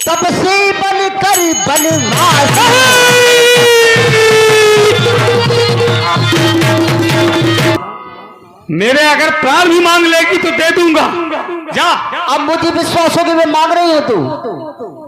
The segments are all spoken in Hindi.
तब से बनकर बनवास मेरे अगर प्राण भी मांग लेगी तो दे दूंगा। जा। अब मुझे विश्वास हो कि मैं मांग रही हूं तू।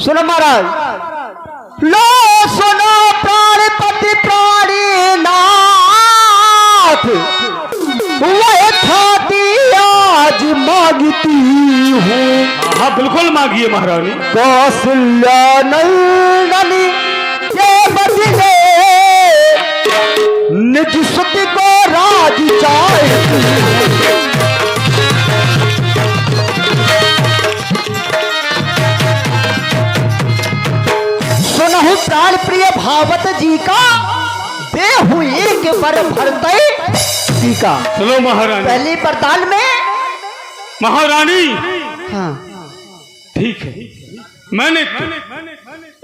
सुनो महाराज, लो सुनो प्राणपति प्राणीनाथ, वह थाती आज मांगती हूँ। हाँ बिल्कुल मांगिए महारानी। कौशल्या नंदनी के बदले निज सुति को राज चाहती हूँ। सुनहु प्राण प्रिय भावत जी का दे हुई एक बर भरते जी का। चलो महारानी। पहले वरदान में महारानी हाँ ठीक है, मैंने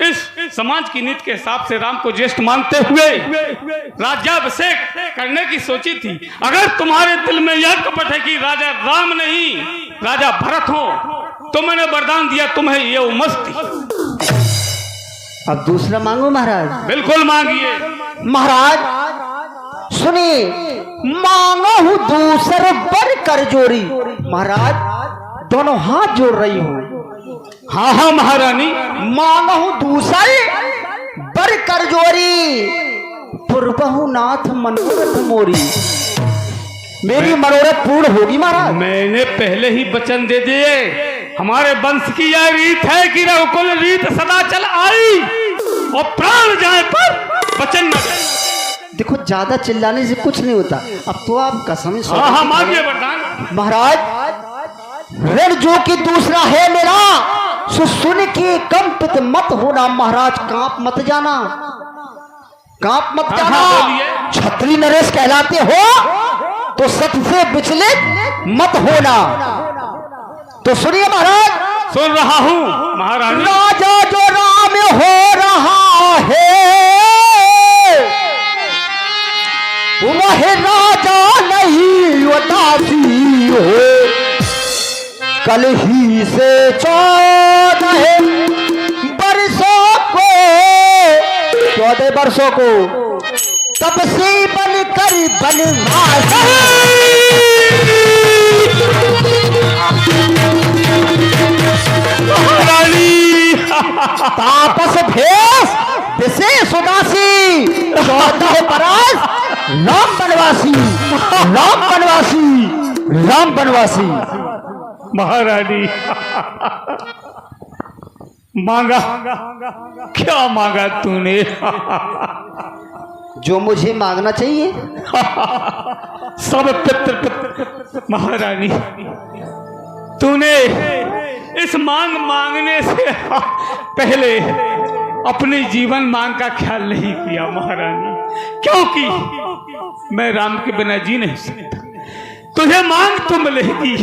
इस समाज की नीति के हिसाब से राम को ज्येष्ठ मानते हुए राज्याभिषेक करने की सोची थी। अगर तुम्हारे दिल में यह कपट है कि राजा राम नहीं राजा भरत हो तो मैंने वरदान दिया तुम्हें ये मस्ती। अब दूसरा मांगो महाराज। बिल्कुल मांगिए महाराज। सुनिए, मांगो हूँ दूसर बर कर जोड़ी। महाराज दोनों हाथ जोड़ रही हूँ। हाँ हाँ महारानी। मांगो हूँ दूसर बर कर जोड़ी, पूर्वहु नाथ मनोरथ मोरी। मेरी मनोरथ पूर्ण होगी महाराज। मैंने पहले ही वचन दे दिए। हमारे वंश की यह रीत है कि रघुकुल रीत सदा चल आई और प्राण जाए पर वचन न दे। देखो ज्यादा चिल्लाने से कुछ नहीं होता। अब तो आप कसम। हाँ हाँ मांगिए वरदान। महाराज ऋण जो कि दूसरा है मेरा, सो सुन के कंपित मत होना। महाराज कांप मत जाना, कांप मत जाना। छत्री नरेश कहलाते हो तो सत्य से विचलित मत होना। तो सुनिए महाराज। सुन रहा हूँ महारानी। राजा जो राम हो रहा है वह राजा नहीं उदासी हो। कल ही से 14 वर्षों को तब से बनकर बनवास तापस भेष विशेष उदासी 14 बरस राम बनवासी, राम बनवासी, राम बनवासी। महारानी मांगा क्या मांगा तूने? जो मुझे मांगना चाहिए। सब पितृ महारानी तूने इस मांगने से पहले अपनी जीवन मांग का ख्याल नहीं किया महारानी, क्योंकि मैं राम के बिना जी नहीं सकता। तुझे मांग तो मिलेगी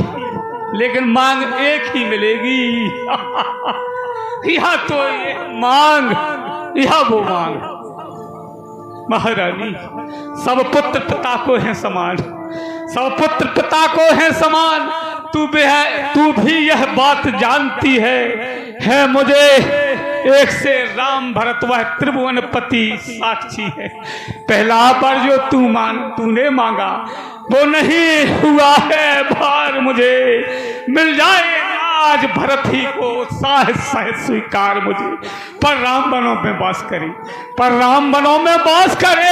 लेकिन मांग एक ही मिलेगी। यह तो ये मांग यह वो मांग। महारानी सब पुत्र पिता को है समान, सब पुत्र पिता को है समान। तू भी यह बात जानती है मुझे एक से राम भरत वह त्रिभुवनपति साक्षी है। पहला बार जो तूने मांगा वो नहीं हुआ है। भार मुझे मिल जाए आज भरत ही को सह स्वीकार मुझे। पर राम बनों में वास करे, पर राम बनों में वास करे।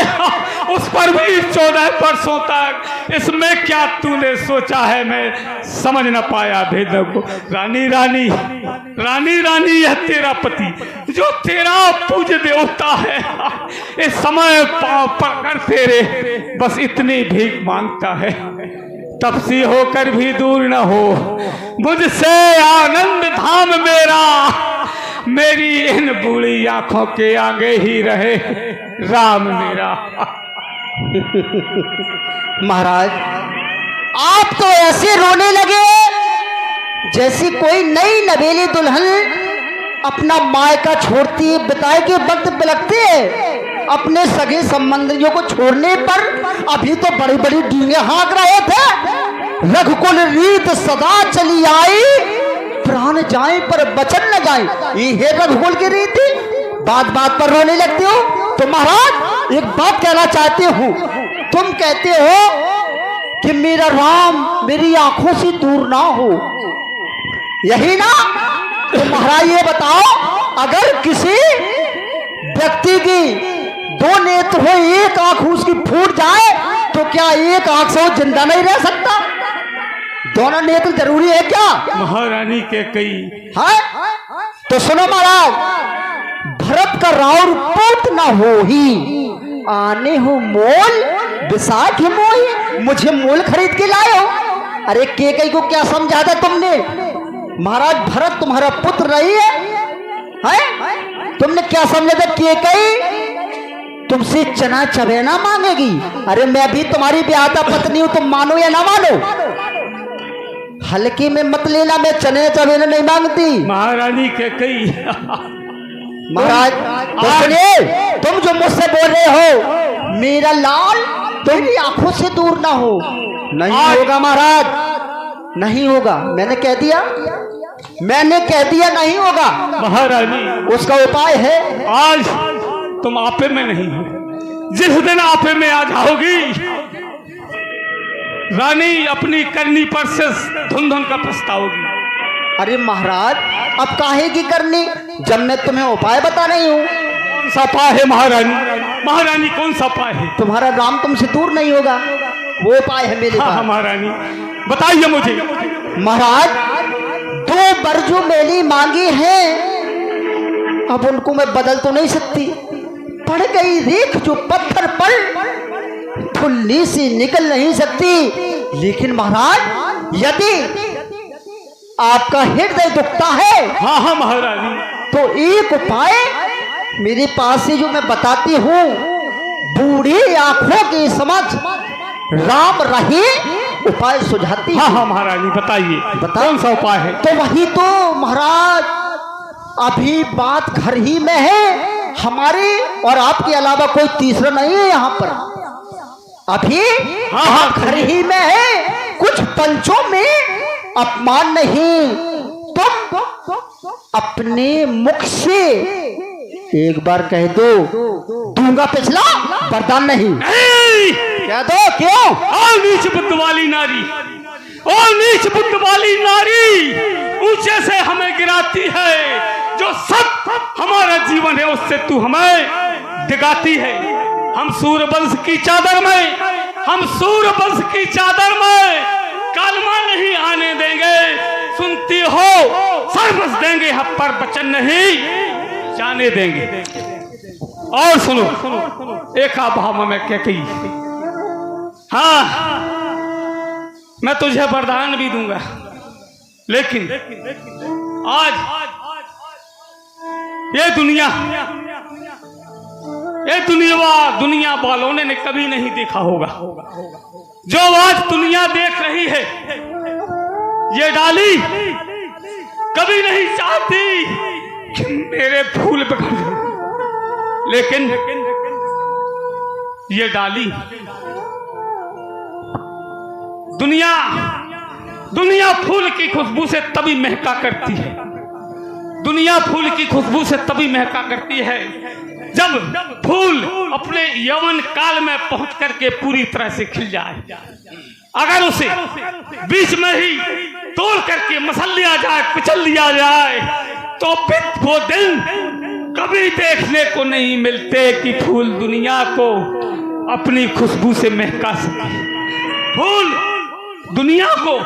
उस पर भी 14 वर्षों तक इसमें क्या तूने सोचा है मैं समझ न पाया भेद को। रानी रानी रानी रानी यह तेरा पति जो तेरा पूज्य देवता है इस समय पांव पकड़ तेरे बस इतनी भीख मांगता है। तपसी होकर भी दूर न हो मुझसे आनंद धाम मेरा। मेरी इन बूढ़ी आंखों के आगे ही रहे राम मेरा। महाराज आप तो ऐसे रोने लगे जैसी कोई नई नवेली दुल्हन अपना मायका छोड़ती बिताए के वक्त बिलखती है। अपने सगे संबंधियों को छोड़ने पर अभी तो बड़ी बड़ी डींगे हाँक रहे थे। रघुकुल रीत सदा चली आई प्राण जाए पर वचन न जाए, ये है रघुकुल की रीति। बात बात पर रोने लगते हो। तो महाराज एक बात कहना चाहते हूँ, तुम कहते हो कि मेरा राम मेरी आंखों से दूर ना हो, यही ना? तो महाराज ये बताओ, अगर किसी व्यक्ति की दो नेत्र हो, एक आंख उसकी फूट जाए, तो क्या एक आंख से वो जिंदा नहीं रह सकता? दोनों नेत्र जरूरी है क्या? महारानी के कई है? तो सुनो महाराज, भरत का राउर पुत न हो ही, आने हो मोल विसाख मोही, मुझे मोल खरीद के लाए हो। अरे केकई को क्या समझा था तुमने? महाराज भरत तुम्हारा पुत्र नहीं है? तुमने क्या समझा था? केकई तुमसे चना चबेना मांगेगी। अरे मैं भी तुम्हारी ब्याहता पत्नी हूं, तुम मानो या ना मानो, हल्के में मत लेना, मैं चने चबेना नहीं मांगती। महारानी के कई महाराज तो सुनिए, तुम जो मुझसे बोल रहे हो मेरा लाल तेरी आंखों से दूर ना हो, नहीं होगा महाराज, नहीं होगा। मैंने कह दिया नहीं होगा। महारानी उसका उपाय है। आज तुम आपे में नहीं हो, जिस दिन आपे में आ जाओगी, रानी अपनी करनी पर से धुन धुन कर पछताओगी। अरे महाराज अब काहे की करनी, जब मैं तुम्हें उपाय बता रही हूँ। कौन सा उपाय है महारानी? महारानी कौन सा उपाय है? तुम्हारा राम तुमसे दूर नहीं होगा, वो उपाय है मेरे पास। हाँ महारानी बताइए मुझे। महाराज दो बरजू मेली मांगी है, अब उनको मैं बदल तो नहीं सकती। पड़ गई रेख जो पत्थर पर, फुल्ली से निकल नहीं सकती। लेकिन महाराज यदि आपका हृदय दुखता है, हाँ महारानी, तो एक उपाय मेरे पास से जो मैं बताती हूँ, बूढ़ी आंखों के समझ राम रहे उपाय सुझाती। हाँ महारानी बताइए, कौन सा उपाय है? तो वही तो महाराज, अभी बात घर ही में है, हमारे और आपके अलावा कोई तीसरा नहीं है यहाँ पर। अभी बात घर ही में है, कुछ पंचों में अपमान नहीं। तुम अपने मुख से एक बार कह दो, दूंगा पिछला वरदान नहीं। कह दो। क्यों? और नीच बुद्ध वाली नारी, और नीच बुद्ध वाली नारी ऊंचे से हमें गिराती है, जो सब हमारा जीवन है उससे तू हमें डिगाती है। हम सूर्यवंश की चादर में, हम सूर्यवंश की चादर में कालमा नहीं आने देंगे। सुनती हो, सर्वस देंगे, हम पर वचन नहीं जाने देंगे। और सुनो, एक भाव में क्या कही, हाँ मैं तुझे वरदान भी दूंगा, लेकिन आज ये दुनिया वालों ने कभी नहीं देखा होगा, जो आज दुनिया देख रही है। ये डाली कभी नहीं चाहती कि मेरे फूल बिखर जाए, लेकिन ये डाली दुनिया फूल की खुशबू से तभी महका करती है। दुनिया फूल की खुशबू से तभी महका करती है जब फूल अपने यौवन काल में पहुंच करके पूरी तरह से खिल जाए। अगर उसे बीच में ही तोड़ करके मसल लिया जाए, कुचल लिया जाए, तो फिर वो दिन कभी देखने को नहीं मिलते कि फूल दुनिया को अपनी खुशबू से महका सके। फूल दुनिया को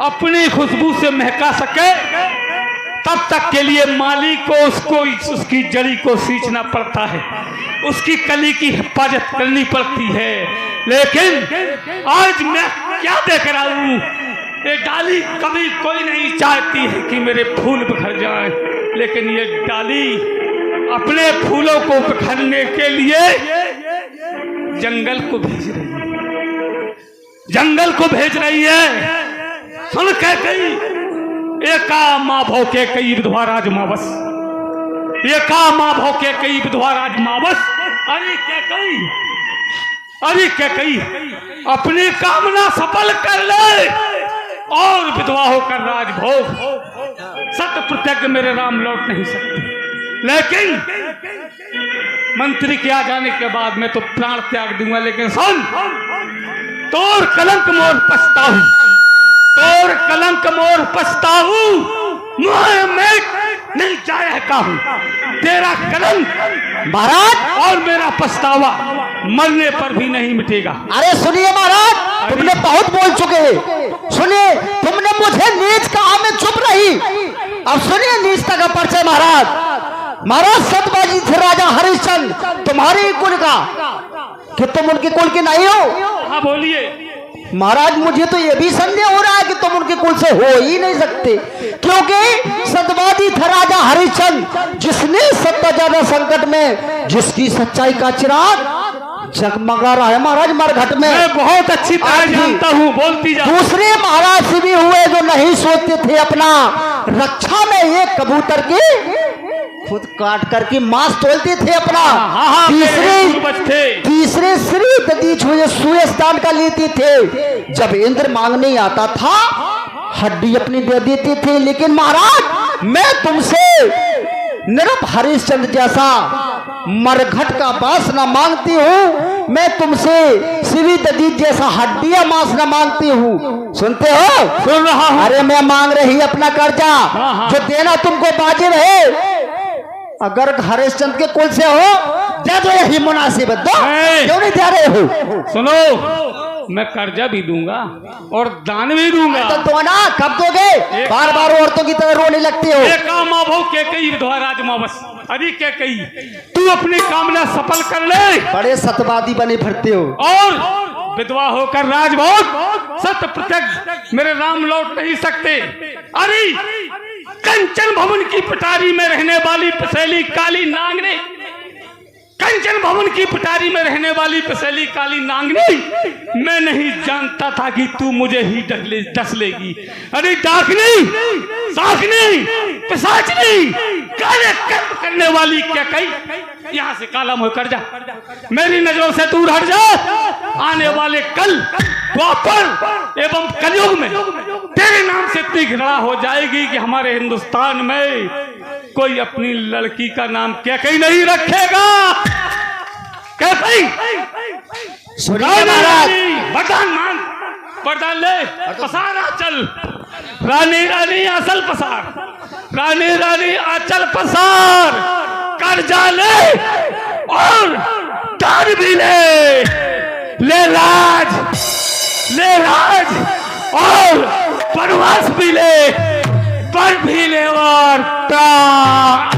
अपनी खुशबू से महका सके, तब तक के लिए माली को उसकी जड़ी को सींचना पड़ता है, उसकी कली की हिफाजत करनी पड़ती है। लेकिन आज मैं क्या देख रहा हूँ, ये डाली कभी कोई नहीं चाहती है कि मेरे फूल बिखर जाएं, लेकिन ये डाली अपने फूलों को बिखरने के लिए जंगल को भेज रही है, जंगल को भेज रही है। सुन के कई एका माँ भौके कई विधवा राज मावस, एका माँ भौके कई विधवा राज मावस। अरे क्या कई अपनी कामना सफल कर ले और विधवा होकर राजभोग सत्य प्रत्यक्ष मेरे राम लौट नहीं सकते। लेकिन मंत्री के आ जाने के बाद मैं तो प्राण त्याग दूंगा। लेकिन सुन, तोर कलंक मोर पछताऊ, तोर कलंक मोर पछताऊ, मैं नहीं जाया कहूं। तेरा कलंक महाराज और मेरा पछतावा मरने पर भी नहीं मिटेगा। अरे सुनिए महाराज, तुमने बहुत बोल चुके हैं। सुनिए, तुमने मुझे नीच कहा, मैं चुप रही। अब सुनिए नीचता का परिचय। महाराज सतबाजी थे राजा हरिश्चंद्र, तुम्हारे ही कुल का, कि तुम उनके कुल के नहीं हो। हाँ बोलिए। महाराज मुझे तो यह भी संदेह हो रहा है कि तुम उनके कुल से हो ही नहीं सकते, क्योंकि सत्यवादी था राजा हरिश्चंद्र, जिसने सत्ता ज्यादा संकट में, जिसकी सच्चाई का चिराग जगमगा रहा है महाराज मरघट में। मैं बहुत अच्छी तरह जानता हूँ, बोलती जा। दूसरे महाराज से भी हुए जो नहीं सोचते थे अपना रक्षा में एक कबूतर की खुद काट करके मांस तोलते थे अपना। तीसरे श्री दधीच हुए सूर्य स्थान का लेते थे। जब इंद्र मांगने आता था हड्डी अपनी दे देते थे। लेकिन महाराज मैं तुमसे निरप हरिश्चंद्र जैसा मरघट का बास न मांगती हूँ, मैं तुमसे श्री दधीच जैसा हड्डियां मांस न मांगती हूँ। सुनते हो? सुन रहा हूँ। अरे मैं मांग रही अपना कर्जा जो देना तुमको वाजिब है। अगर हरिश्चंद्र के कुल से हो दे दो, यही मुनासिब है। दो, क्यों नहीं दे रहे हो? सुनो, मैं कर्जा भी दूंगा और दान भी दूंगा। तो दो ना, कब दोगे? बार बार औरतों की तरह रोने लगते हो। के कई विधवा राज मावस, अरे के कई, तू अपनी कामना सफल कर ले। बड़े सत्यवादी बने फिरते हो। और विधवा होकर राजभोग सत्य प्रत्यक्ष मेरे राम लौट नहीं सकते। अरे कंचन भवन की पटारी में रहने वाली पसेली काली नांगने, कंचन भवन की पटारी में रहने वाली पसेली काली नांगनी, मैं नहीं जानता था कि तू मुझे ही डस लेगी। अरे डाकनी, साखनी, पिशाचनी, काले कर्म करने वाली क्या कही, यहाँ से काला मुंह कर जा, मेरी नजरों से दूर हट जा। आने वाले कल द्वापर एवं कलयुग में तेरे नाम से इतनी घृणा हो जाएगी कि हमारे हिंदुस्तान में कोई अपनी लड़की का नाम कैकई नहीं रखेगा। कैकई वरदान मान, वरदान ले, पसारा चल। रानी रानी आंचल पसार, रानी रानी आंचल पसार, कर्जा ले और दान भी ले राज और वनवास भी ले, पर भी ले और प्राण।